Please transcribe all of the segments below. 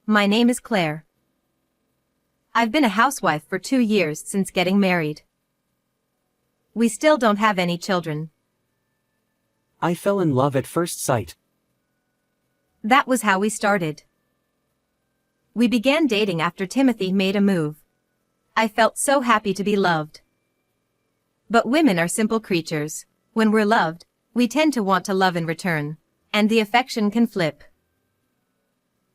My name is Claire. I've been a housewife for 2 years since getting married. We still don't have any children. I fell in love at first sight. That was how we started. We began dating after Timothy made a move. I felt so happy to be loved. But women are simple creatures. When we're loved, we tend to want to love in return, and the affection can flip.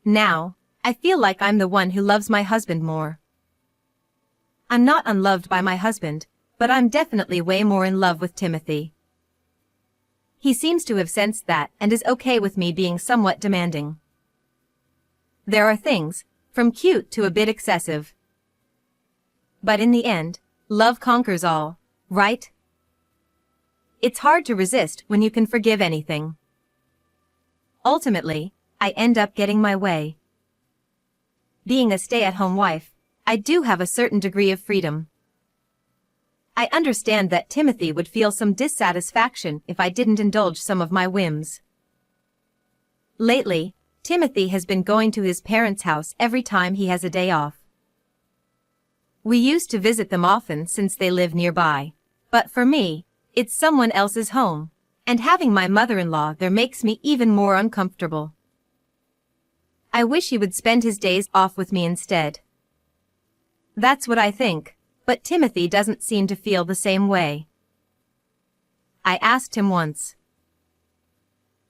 Now, I feel like I'm the one who loves my husband more. I'm not unloved by my husband, but I'm definitely way more in love with Timothy. He seems to have sensed that and is okay with me being somewhat demanding. There are things, from cute to a bit excessive. But in the end, love conquers all, right? It's hard to resist when you can forgive anything. Ultimately, I end up getting my way. Being a stay-at-home wife, I do have a certain degree of freedom. I understand that Timothy would feel some dissatisfaction if I didn't indulge some of my whims. Lately, Timothy has been going to his parents' house every time he has a day off. We used to visit them often since they live nearby, but for me, it's someone else's home, and having my mother-in-law there makes me even more uncomfortable. I wish he would spend his days off with me instead. That's what I think, but Timothy doesn't seem to feel the same way. I asked him once,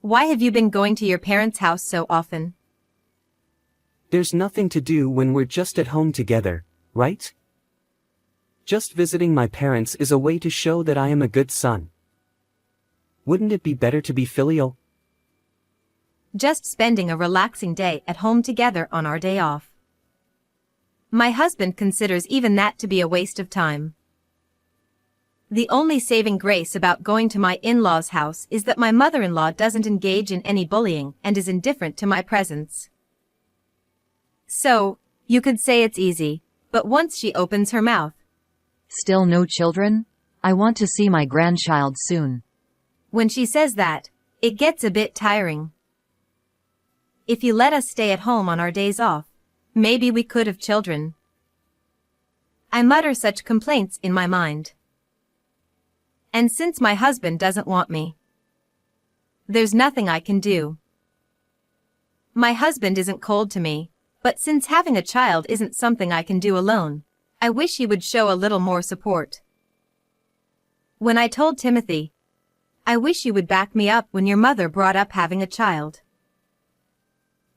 "Why have you been going to your parents' house so often?" There's nothing to do when we're just at home together, right? Just visiting my parents is a way to show that I am a good son. Wouldn't it be better to be filial? Just spending a relaxing day at home together on our day off. My husband considers even that to be a waste of time. The only saving grace about going to my in-laws' house is that my mother-in-law doesn't engage in any bullying and is indifferent to my presence. So, you could say it's easy, but once she opens her mouth, "Still no children? I want to see my grandchild soon." when she says that, it gets a bit tiring. If you let us stay at home on our days off, maybe we could have children. I mutter such complaints in my mind. And since my husband doesn't want me, there's nothing I can do. My husband isn't cold to me, but since having a child isn't something I can do alone, I wish he would show a little more support. When I told Timothy, "I wish you would back me up when your mother brought up having a child."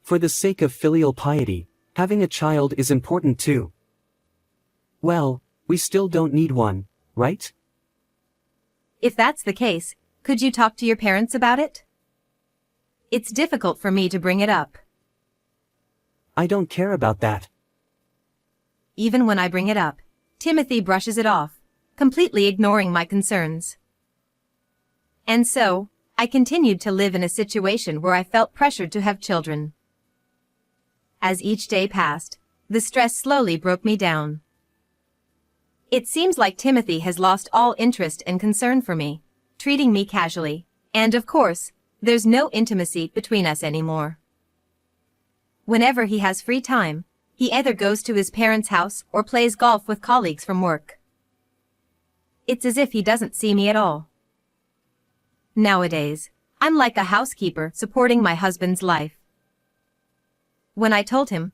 For the sake of filial piety, having a child is important too. Well, we still don't need one, right? If that's the case, could you talk to your parents about it? It's difficult for me to bring it up. I don't care about that. Even when I bring it up, Timothy brushes it off, completely ignoring my concerns. And so, I continued to live in a situation where I felt pressured to have children. As each day passed, the stress slowly broke me down. It seems like Timothy has lost all interest and concern for me, treating me casually, and of course, there's no intimacy between us anymore. Whenever he has free time, he either goes to his parents' house or plays golf with colleagues from work. It's as if he doesn't see me at all. Nowadays, I'm like a housekeeper supporting my husband's life. When I told him,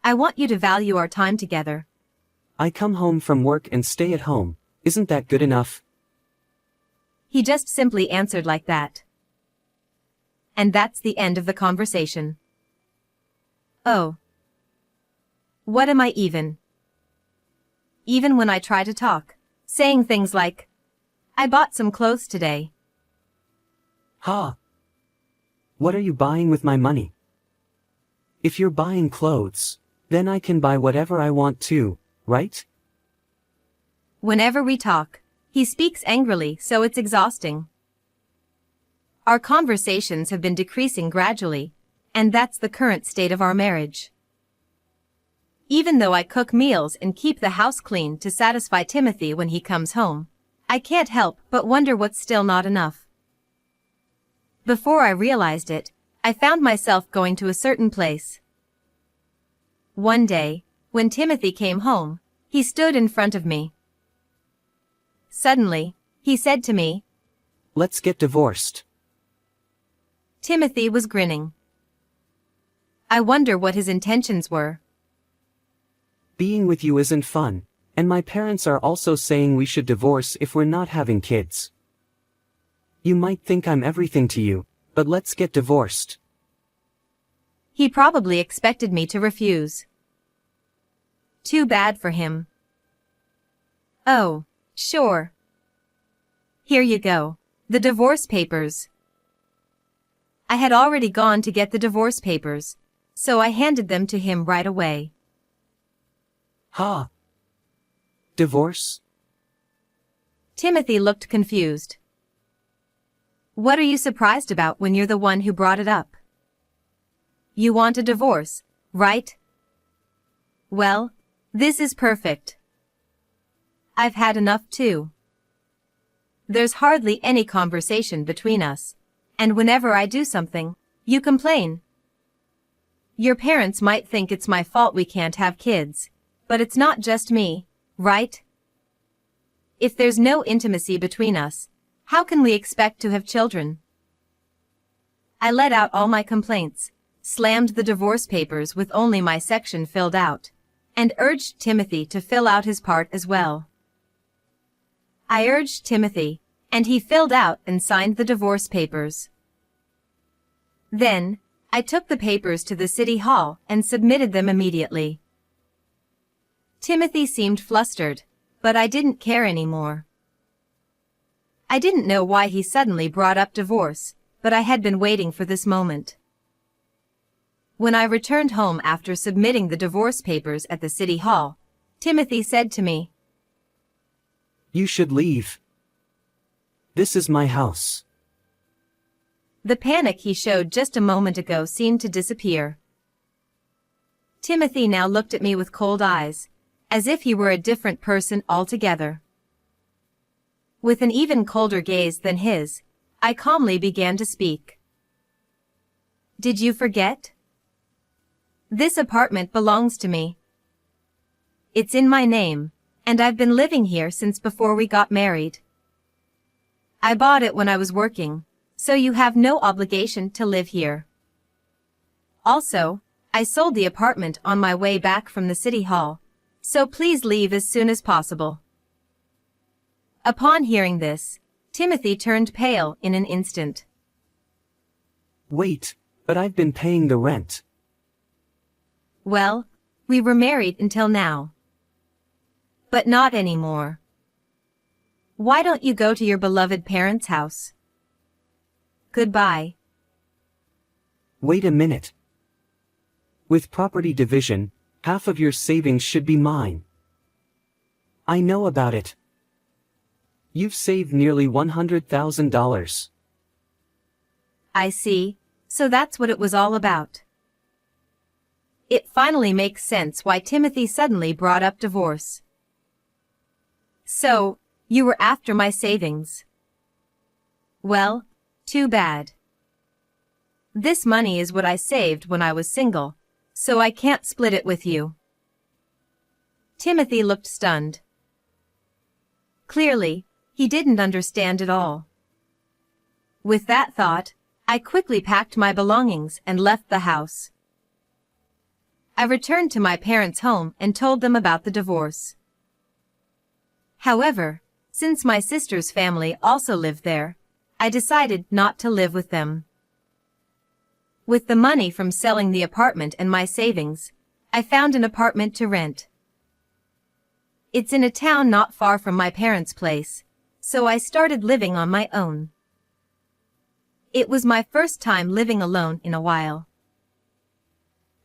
"I want you to value our time together," I come home from work and stay at home, isn't that good enough? he just simply answered like that. And that's the end of the conversation. Oh. What am I even? Even when I try to talk, saying things like, "I bought some clothes today." Ha! What are you buying with my money? If you're buying clothes, then I can buy whatever I want too, right? Whenever we talk, he speaks angrily, so it's exhausting. Our conversations have been decreasing gradually, and that's the current state of our marriage. Even though I cook meals and keep the house clean to satisfy Timothy when he comes home, I can't help but wonder what's still not enough. Before I realized it, I found myself going to a certain place. One day, when Timothy came home, he stood in front of me. Suddenly, he said to me, "Let's get divorced." Timothy was grinning. I wonder what his intentions were. Being with you isn't fun, and my parents are also saying we should divorce if we're not having kids. You might think I'm everything to you, but let's get divorced. He probably expected me to refuse. Too bad for him. Oh, sure. Here you go, the divorce papers. I had already gone to get the divorce papers, so I handed them to him right away. Ha! Divorce? Timothy looked confused. What are you surprised about when you're the one who brought it up? You want a divorce, right? Well, this is perfect. I've had enough too. There's hardly any conversation between us, and whenever I do something, you complain. Your parents might think it's my fault we can't have kids, but it's not just me, right? If there's no intimacy between us, how can we expect to have children? I let out all my complaints, slammed the divorce papers with only my section filled out, and urged Timothy to fill out his part as well. I urged Timothy, and he filled out and signed the divorce papers. Then, I took the papers to the city hall and submitted them immediately. Timothy seemed flustered, but I didn't care anymore. I didn't know why he suddenly brought up divorce, but I had been waiting for this moment. When I returned home after submitting the divorce papers at the city hall, Timothy said to me, "You should leave. This is my house." The panic he showed just a moment ago seemed to disappear. Timothy now looked at me with cold eyes, as if he were a different person altogether. With an even colder gaze than his, I calmly began to speak. Did you forget? This apartment belongs to me. It's in my name, and I've been living here since before we got married. I bought it when I was working, so you have no obligation to live here. Also, I sold the apartment on my way back from the city hall, so please leave as soon as possible. Upon hearing this, Timothy turned pale in an instant. Wait, but I've been paying the rent. Well, we were married until now. But not anymore. Why don't you go to your beloved parents' house? Goodbye. Wait a minute. With property division, half of your savings should be mine. I know about it. You've saved nearly $100,000. I see, so that's what it was all about. It finally makes sense why Timothy suddenly brought up divorce. So, you were after my savings. Well, too bad. This money is what I saved when I was single, so I can't split it with you. Timothy looked stunned. Clearly, he didn't understand at all. With that thought, I quickly packed my belongings and left the house. I returned to my parents' home and told them about the divorce. However, since my sister's family also lived there, I decided not to live with them. With the money from selling the apartment and my savings, I found an apartment to rent. It's in a town not far from my parents' place, so I started living on my own. It was my first time living alone in a while.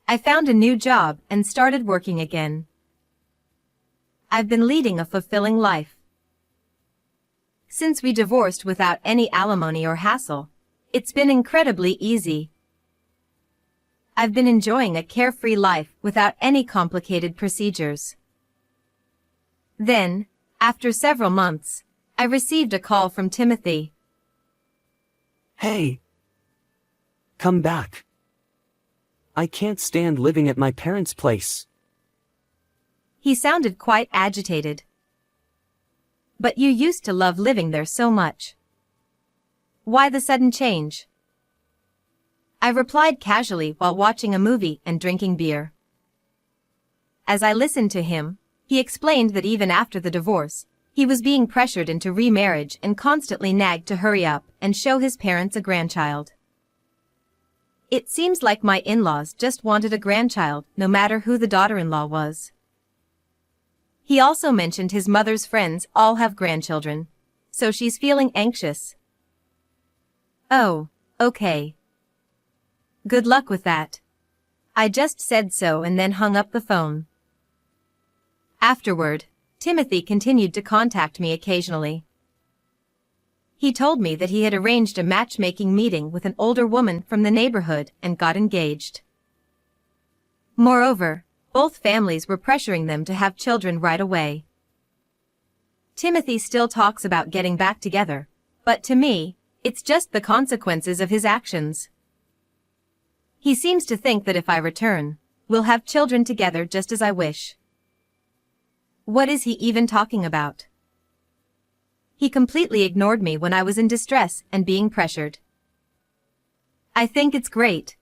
I found a new job and started working again. I've been leading a fulfilling life. Since we divorced without any alimony or hassle, it's been incredibly easy. I've been enjoying a carefree life without any complicated procedures. Then, after several months, I received a call from Timothy. Hey! Come back. I can't stand living at my parents' place. He sounded quite agitated. But you used to love living there so much. Why the sudden change? I replied casually while watching a movie and drinking beer. As I listened to him, he explained that even after the divorce, he was being pressured into remarriage and constantly nagged to hurry up and show his parents a grandchild. It seems like my in-laws just wanted a grandchild, no matter who the daughter-in-law was. He also mentioned his mother's friends all have grandchildren, so she's feeling anxious. Oh, okay. Good luck with that. I just said so and then hung up the phone. Afterward, Timothy continued to contact me occasionally. He told me that he had arranged a matchmaking meeting with an older woman from the neighborhood and got engaged. Moreover, both families were pressuring them to have children right away. Timothy still talks about getting back together, but to me, it's just the consequences of his actions. He seems to think that if I return, we'll have children together just as I wish. What is he even talking about? He completely ignored me when I was in distress and being pressured. I think it's great.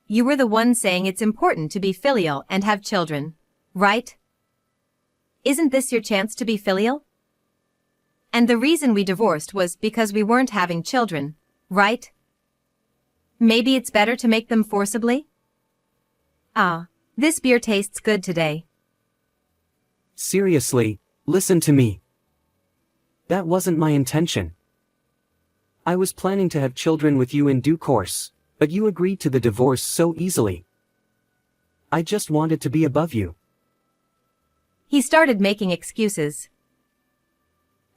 You were the one saying it's important to be filial and have children, right? Isn't this your chance to be filial? And the reason we divorced was because we weren't having children, right? Maybe it's better to make them forcibly? Ah, this beer tastes good today. Seriously, listen to me. That wasn't my intention. I was planning to have children with you in due course, but you agreed to the divorce so easily. I just wanted to be above you. He started making excuses.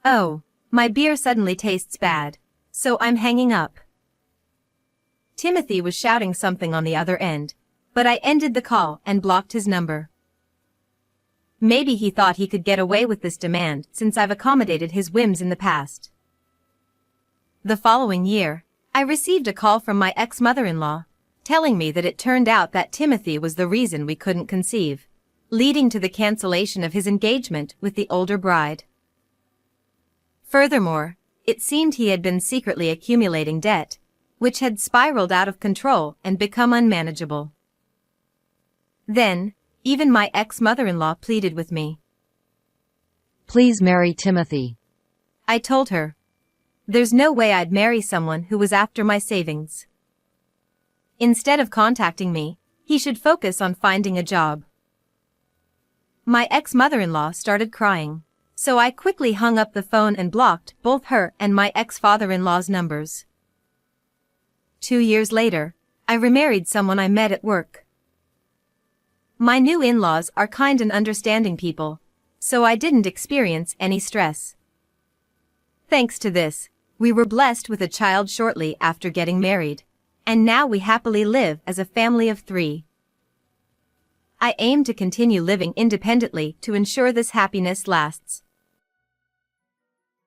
Oh, my beer suddenly tastes bad, so I'm hanging up. Timothy was shouting something on the other end, but I ended the call and blocked his number. Maybe he thought he could get away with this demand since I've accommodated his whims in the past. The following year, I received a call from my ex-mother-in-law, telling me that it turned out that Timothy was the reason we couldn't conceive, leading to the cancellation of his engagement with the older bride. Furthermore, it seemed he had been secretly accumulating debt, which had spiraled out of control and become unmanageable. Then, even my ex-mother-in-law pleaded with me. Please marry Timothy. I told her. There's no way I'd marry someone who was after my savings. Instead of contacting me, he should focus on finding a job. My ex-mother-in-law started crying, so I quickly hung up the phone and blocked both her and my ex-father-in-law's numbers. 2 years later, I remarried someone I met at work. My new in-laws are kind and understanding people, so I didn't experience any stress. Thanks to this, we were blessed with a child shortly after getting married, and now we happily live as a family of 3. I aim to continue living independently to ensure this happiness lasts.